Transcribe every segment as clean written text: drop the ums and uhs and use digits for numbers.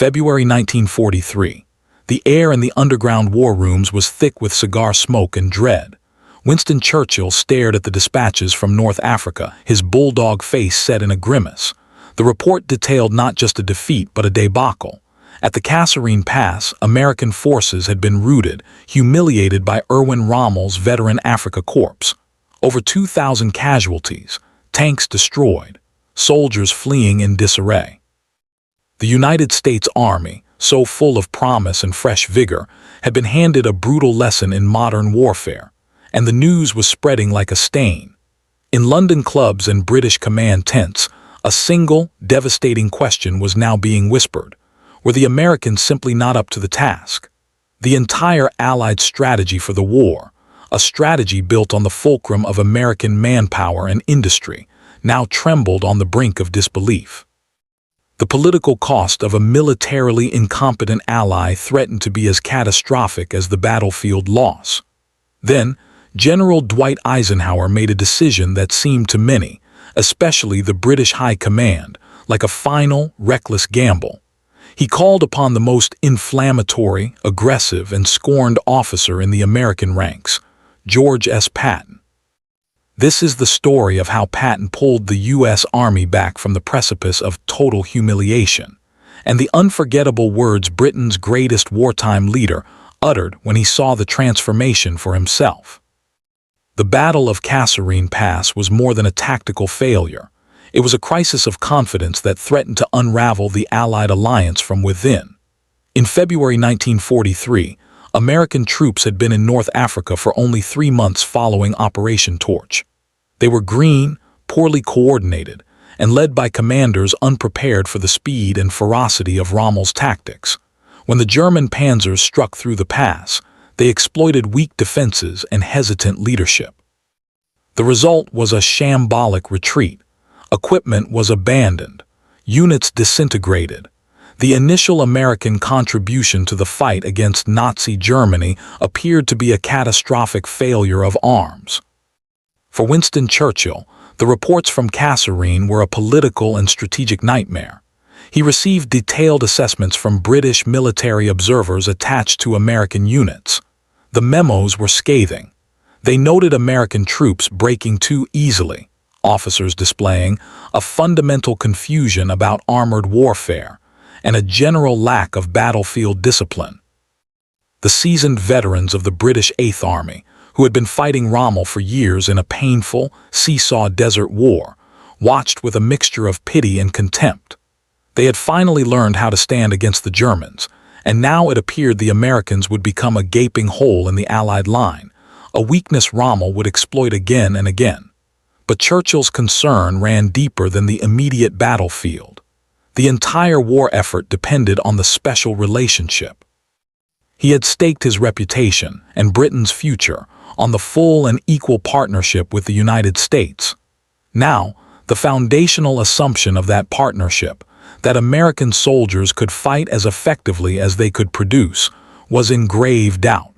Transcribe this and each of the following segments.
February 1943. The air in the underground war rooms was thick with cigar smoke and dread. Winston Churchill stared at the dispatches from North Africa, his bulldog face set in a grimace. The report detailed not just a defeat but a debacle. At the Kasserine Pass, American forces had been routed, humiliated by Erwin Rommel's veteran Afrika Korps. Over 2,000 casualties, tanks destroyed, soldiers fleeing in disarray. The United States Army, so full of promise and fresh vigor, had been handed a brutal lesson in modern warfare, and the news was spreading like a stain. In London clubs and British command tents, a single, devastating question was now being whispered. Were the Americans simply not up to the task? The entire Allied strategy for the war, a strategy built on the fulcrum of American manpower and industry, now trembled on the brink of disbelief. The political cost of a militarily incompetent ally threatened to be as catastrophic as the battlefield loss. Then, General Dwight Eisenhower made a decision that seemed to many, especially the British High Command, like a final, reckless gamble. He called upon the most inflammatory, aggressive, and scorned officer in the American ranks, George S. Patton. This is the story of how Patton pulled the U.S. Army back from the precipice of total humiliation, and the unforgettable words Britain's greatest wartime leader uttered when he saw the transformation for himself. The Battle of Kasserine Pass was more than a tactical failure. It was a crisis of confidence that threatened to unravel the Allied alliance from within. In February 1943, American troops had been in North Africa for only 3 months following Operation Torch. They were green, poorly coordinated, and led by commanders unprepared for the speed and ferocity of Rommel's tactics. When the German panzers struck through the pass, they exploited weak defenses and hesitant leadership. The result was a shambolic retreat. Equipment was abandoned, units disintegrated. The initial American contribution to the fight against Nazi Germany appeared to be a catastrophic failure of arms. For Winston Churchill, the reports from Kasserine were a political and strategic nightmare. He received detailed assessments from British military observers attached to American units. The memos were scathing. They noted American troops breaking too easily, officers displaying a fundamental confusion about armored warfare, and a general lack of battlefield discipline. The seasoned veterans of the British Eighth Army, who had been fighting Rommel for years in a painful, seesaw desert war, watched with a mixture of pity and contempt. They had finally learned how to stand against the Germans, and now it appeared the Americans would become a gaping hole in the Allied line, a weakness Rommel would exploit again and again. But Churchill's concern ran deeper than the immediate battlefield. The entire war effort depended on the special relationship. He had staked his reputation and Britain's future on the full and equal partnership with the United States. Now, the foundational assumption of that partnership, that American soldiers could fight as effectively as they could produce, was in grave doubt.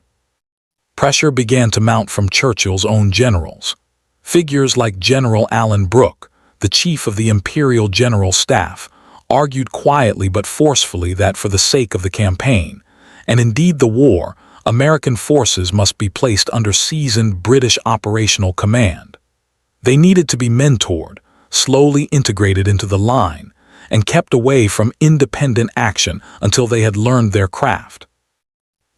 Pressure began to mount from Churchill's own generals. Figures like General Alan Brooke, the chief of the Imperial General Staff, argued quietly but forcefully that for the sake of the campaign, and indeed the war, American forces must be placed under seasoned British operational command. They needed to be mentored, slowly integrated into the line, and kept away from independent action until they had learned their craft.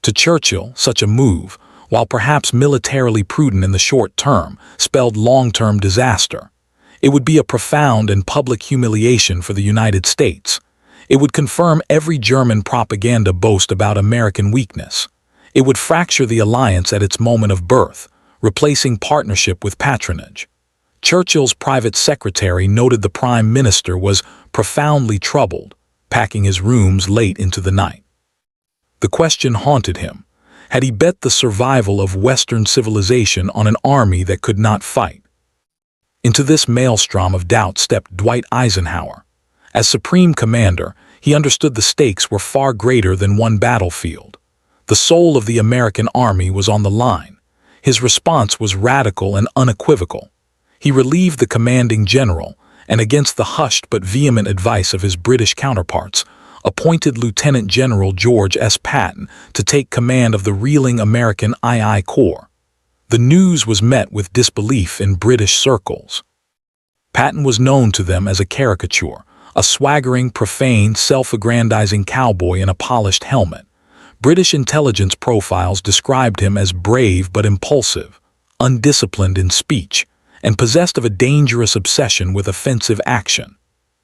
To Churchill, such a move, while perhaps militarily prudent in the short term, spelled long-term disaster. It would be a profound and public humiliation for the United States. It would confirm every German propaganda boast about American weakness. It would fracture the alliance at its moment of birth, replacing partnership with patronage. Churchill's private secretary noted the Prime Minister was profoundly troubled, packing his rooms late into the night. The question haunted him. Had he bet the survival of Western civilization on an army that could not fight? Into this maelstrom of doubt stepped Dwight Eisenhower. As Supreme Commander, he understood the stakes were far greater than one battlefield. The soul of the American army was on the line. His response was radical and unequivocal. He relieved the commanding general, and against the hushed but vehement advice of his British counterparts, appointed Lieutenant General George S. Patton to take command of the reeling American II Corps. The news was met with disbelief in British circles. Patton was known to them as a caricature, a swaggering, profane, self-aggrandizing cowboy in a polished helmet. British intelligence profiles described him as brave but impulsive, undisciplined in speech, and possessed of a dangerous obsession with offensive action.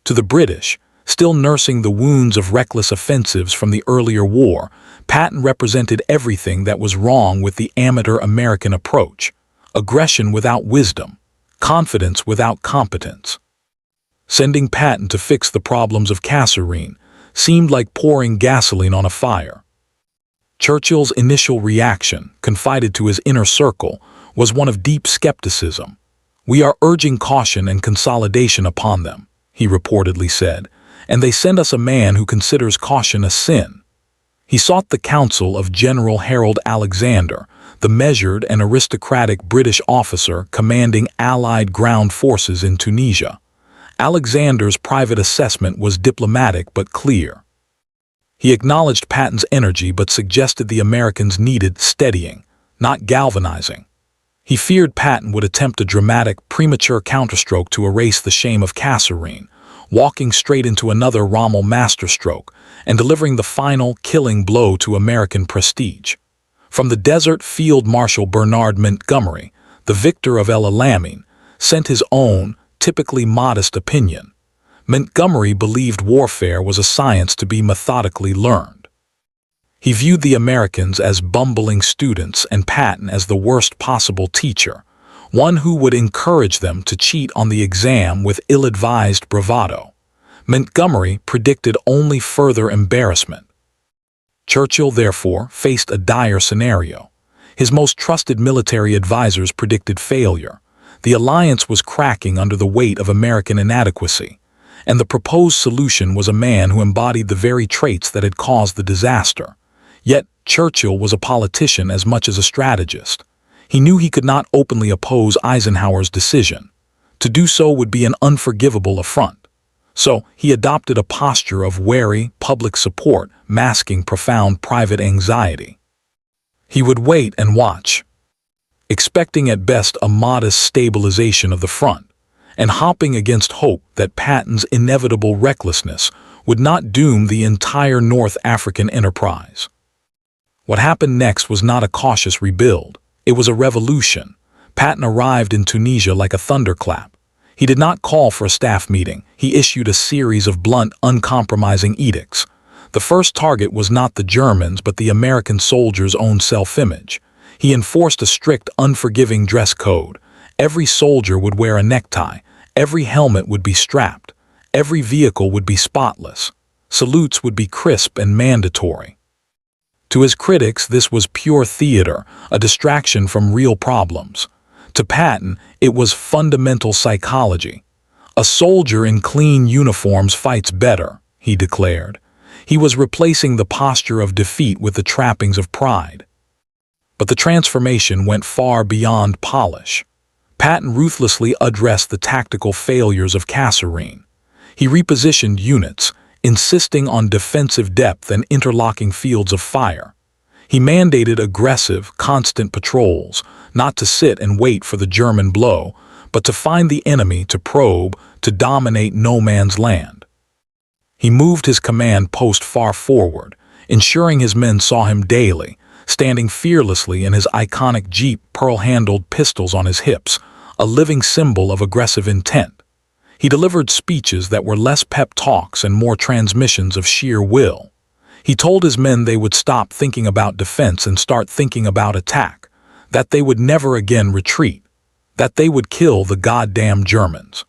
To the British, still nursing the wounds of reckless offensives from the earlier war, Patton represented everything that was wrong with the amateur American approach: aggression without wisdom, confidence without competence. Sending Patton to fix the problems of Kasserine seemed like pouring gasoline on a fire. Churchill's initial reaction, confided to his inner circle, was one of deep skepticism. "We are urging caution and consolidation upon them," he reportedly said, "and they send us a man who considers caution a sin." He sought the counsel of General Harold Alexander, the measured and aristocratic British officer commanding Allied ground forces in Tunisia. Alexander's private assessment was diplomatic but clear. He acknowledged Patton's energy but suggested the Americans needed steadying, not galvanizing. He feared Patton would attempt a dramatic, premature counterstroke to erase the shame of Kasserine, walking straight into another Rommel masterstroke and delivering the final, killing blow to American prestige. From the desert, Field Marshal Bernard Montgomery, the victor of El Alamein, sent his own, typically modest opinion. Montgomery believed warfare was a science to be methodically learned. He viewed the Americans as bumbling students and Patton as the worst possible teacher, one who would encourage them to cheat on the exam with ill-advised bravado. Montgomery predicted only further embarrassment. Churchill, therefore, faced a dire scenario. His most trusted military advisors predicted failure. The alliance was cracking under the weight of American inadequacy, and the proposed solution was a man who embodied the very traits that had caused the disaster. Yet Churchill was a politician as much as a strategist. He knew he could not openly oppose Eisenhower's decision. To do so would be an unforgivable affront. So he adopted a posture of wary, public support, masking profound private anxiety. He would wait and watch, expecting at best a modest stabilization of the front, and hoping against hope that Patton's inevitable recklessness would not doom the entire North African enterprise. What happened next was not a cautious rebuild. It was a revolution. Patton arrived in Tunisia like a thunderclap. He did not call for a staff meeting. He issued a series of blunt, uncompromising edicts. The first target was not the Germans, but the American soldiers' own self-image. He enforced a strict, unforgiving dress code. Every soldier would wear a necktie. Every helmet would be strapped. Every vehicle would be spotless. Salutes would be crisp and mandatory. To his critics, this was pure theater, a distraction from real problems. To Patton, it was fundamental psychology. "A soldier in clean uniforms fights better," he declared. He was replacing the posture of defeat with the trappings of pride. But the transformation went far beyond polish. Patton ruthlessly addressed the tactical failures of Kasserine. He repositioned units, insisting on defensive depth and interlocking fields of fire. He mandated aggressive, constant patrols, not to sit and wait for the German blow, but to find the enemy, to probe, to dominate no man's land. He moved his command post far forward, ensuring his men saw him daily, standing fearlessly in his iconic Jeep, pearl-handled pistols on his hips, a living symbol of aggressive intent. He delivered speeches that were less pep talks and more transmissions of sheer will. He told his men they would stop thinking about defense and start thinking about attack, that they would never again retreat, that they would kill the goddamn Germans.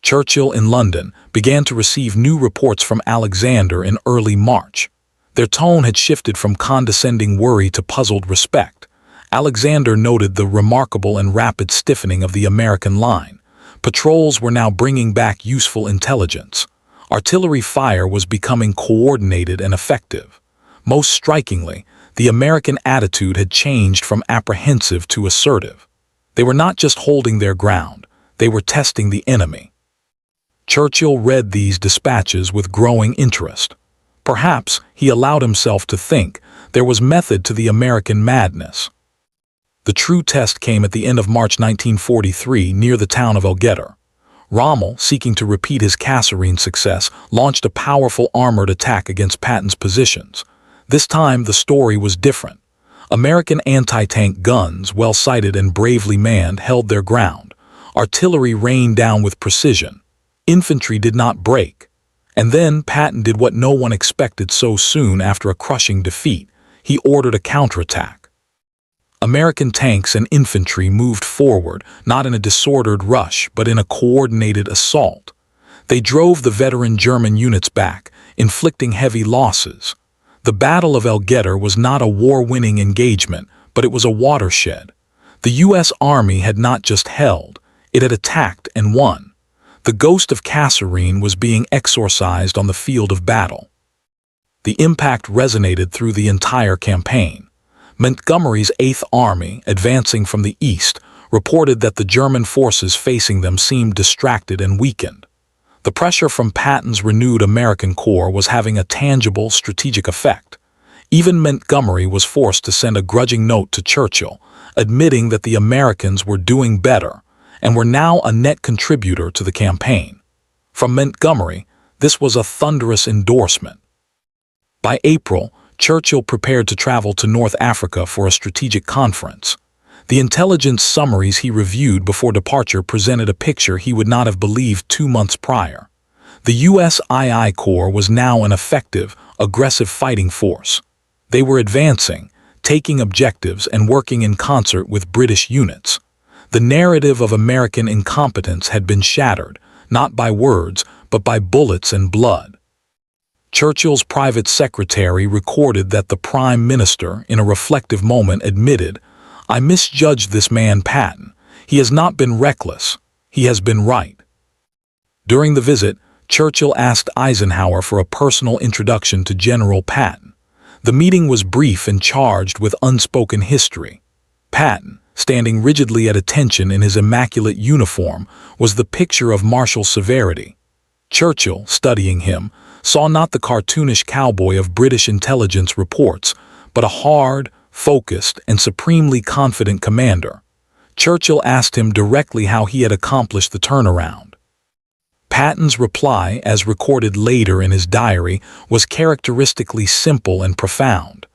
Churchill in London began to receive new reports from Alexander in early March. Their tone had shifted from condescending worry to puzzled respect. Alexander noted the remarkable and rapid stiffening of the American line. Patrols were now bringing back useful intelligence. Artillery fire was becoming coordinated and effective. Most strikingly, the American attitude had changed from apprehensive to assertive. They were not just holding their ground, they were testing the enemy. Churchill read these dispatches with growing interest. Perhaps, he allowed himself to think, there was method to the American madness. The true test came at the end of March 1943 near the town of El Guettar. Rommel, seeking to repeat his Kasserine success, launched a powerful armored attack against Patton's positions. This time, the story was different. American anti-tank guns, well-sighted and bravely manned, held their ground. Artillery rained down with precision. Infantry did not break. And then Patton did what no one expected so soon after a crushing defeat. He ordered a counterattack. American tanks and infantry moved forward, not in a disordered rush, but in a coordinated assault. They drove the veteran German units back, inflicting heavy losses. The Battle of El Guettar was not a war-winning engagement, but it was a watershed. The U.S. Army had not just held, it had attacked and won. The ghost of Kasserine was being exorcised on the field of battle. The impact resonated through the entire campaign. Montgomery's 8th Army, advancing from the east, reported that the German forces facing them seemed distracted and weakened. The pressure from Patton's renewed American corps was having a tangible strategic effect. Even Montgomery was forced to send a grudging note to Churchill, admitting that the Americans were doing better and were now a net contributor to the campaign. From Montgomery, this was a thunderous endorsement. By April, Churchill prepared to travel to North Africa for a strategic conference. The intelligence summaries he reviewed before departure presented a picture he would not have believed 2 months prior. The U.S. II Corps was now an effective, aggressive fighting force. They were advancing, taking objectives and working in concert with British units. The narrative of American incompetence had been shattered, not by words, but by bullets and blood. Churchill's private secretary recorded that the Prime Minister, in a reflective moment, admitted, "I misjudged this man Patton. He has not been reckless. He has been right." During the visit, Churchill asked Eisenhower for a personal introduction to General Patton. The meeting was brief and charged with unspoken history. Patton, standing rigidly at attention in his immaculate uniform, was the picture of martial severity. Churchill, studying him, saw not the cartoonish cowboy of British intelligence reports, but a hard, focused, and supremely confident commander. Churchill asked him directly how he had accomplished the turnaround. Patton's reply, as recorded later in his diary, was characteristically simple and profound.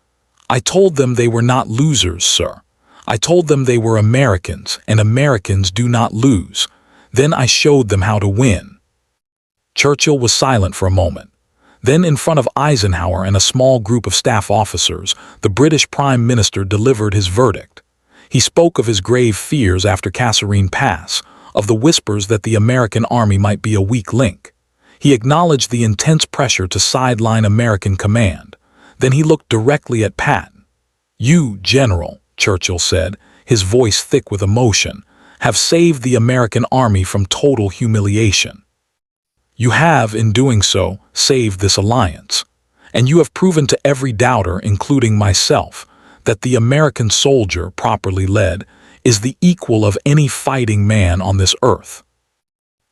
"I told them they were not losers, sir. I told them they were Americans, and Americans do not lose. Then I showed them how to win." Churchill was silent for a moment. Then, in front of Eisenhower and a small group of staff officers, the British Prime Minister delivered his verdict. He spoke of his grave fears after Kasserine Pass, of the whispers that the American army might be a weak link. He acknowledged the intense pressure to sideline American command. Then he looked directly at Patton. "You, General," Churchill said, his voice thick with emotion, "have saved the American army from total humiliation. You have, in doing so, saved this alliance. And you have proven to every doubter, including myself, that the American soldier, properly led, is the equal of any fighting man on this earth."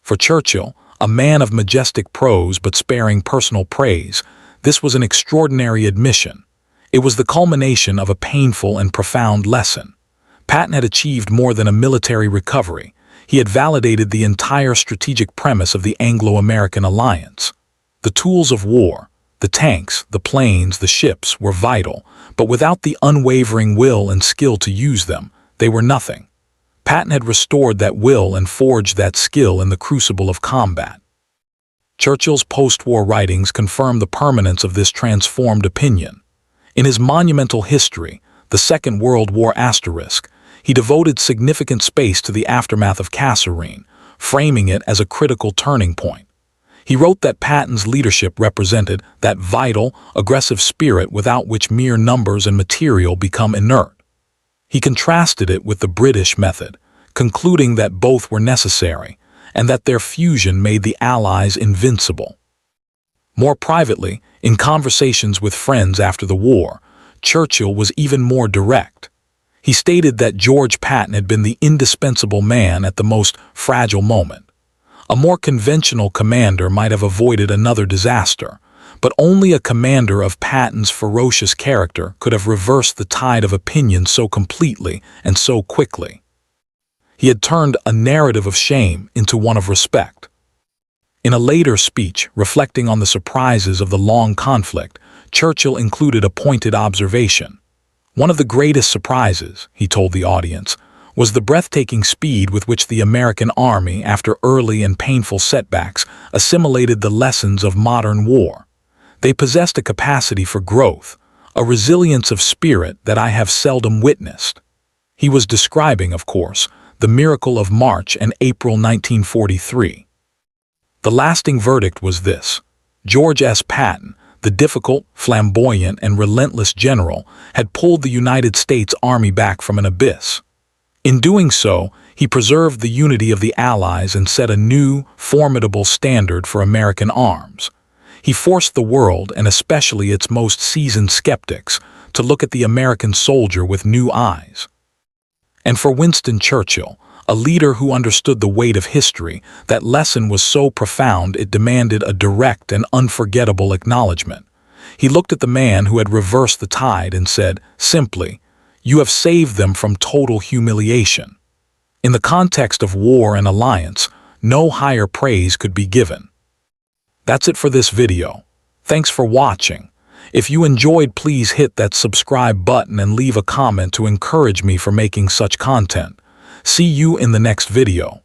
For Churchill, a man of majestic prose but sparing personal praise, this was an extraordinary admission. It was the culmination of a painful and profound lesson. Patton had achieved more than a military recovery. He had validated the entire strategic premise of the Anglo-American alliance. The tools of war, the tanks, the planes, the ships, were vital, but without the unwavering will and skill to use them, they were nothing. Patton had restored that will and forged that skill in the crucible of combat. Churchill's post-war writings confirm the permanence of this transformed opinion. In his monumental history, the Second World War asterisk, he devoted significant space to the aftermath of Kasserine, framing it as a critical turning point. He wrote that Patton's leadership represented that vital, aggressive spirit without which mere numbers and material become inert. He contrasted it with the British method, concluding that both were necessary, and that their fusion made the Allies invincible. More privately, in conversations with friends after the war, Churchill was even more direct. He stated that George Patton had been the indispensable man at the most fragile moment. A more conventional commander might have avoided another disaster, But only a commander of Patton's ferocious character could have reversed the tide of opinion so completely and so quickly. He had turned a narrative of shame into one of respect. In a later speech, reflecting on the surprises of the long conflict, Churchill included a pointed observation. One of the greatest surprises, he told the audience, was the breathtaking speed with which the American army, after early and painful setbacks, assimilated the lessons of modern war. They possessed a capacity for growth, a resilience of spirit that I have seldom witnessed. He was describing, of course, the miracle of March and April 1943. The lasting verdict was this: George S. Patton, the difficult, flamboyant, and relentless general, had pulled the United States Army back from an abyss. In doing so, he preserved the unity of the Allies and set a new, formidable standard for American arms. He forced the world, and especially its most seasoned skeptics, to look at the American soldier with new eyes. And for Winston Churchill, a leader who understood the weight of history, that lesson was so profound it demanded a direct and unforgettable acknowledgement. He looked at the man who had reversed the tide and said, simply, "You have saved them from total humiliation." In the context of war and alliance, no higher praise could be given. That's it for this video. Thanks for watching. If you enjoyed, please hit that subscribe button and leave a comment to encourage me for making such content. See you in the next video.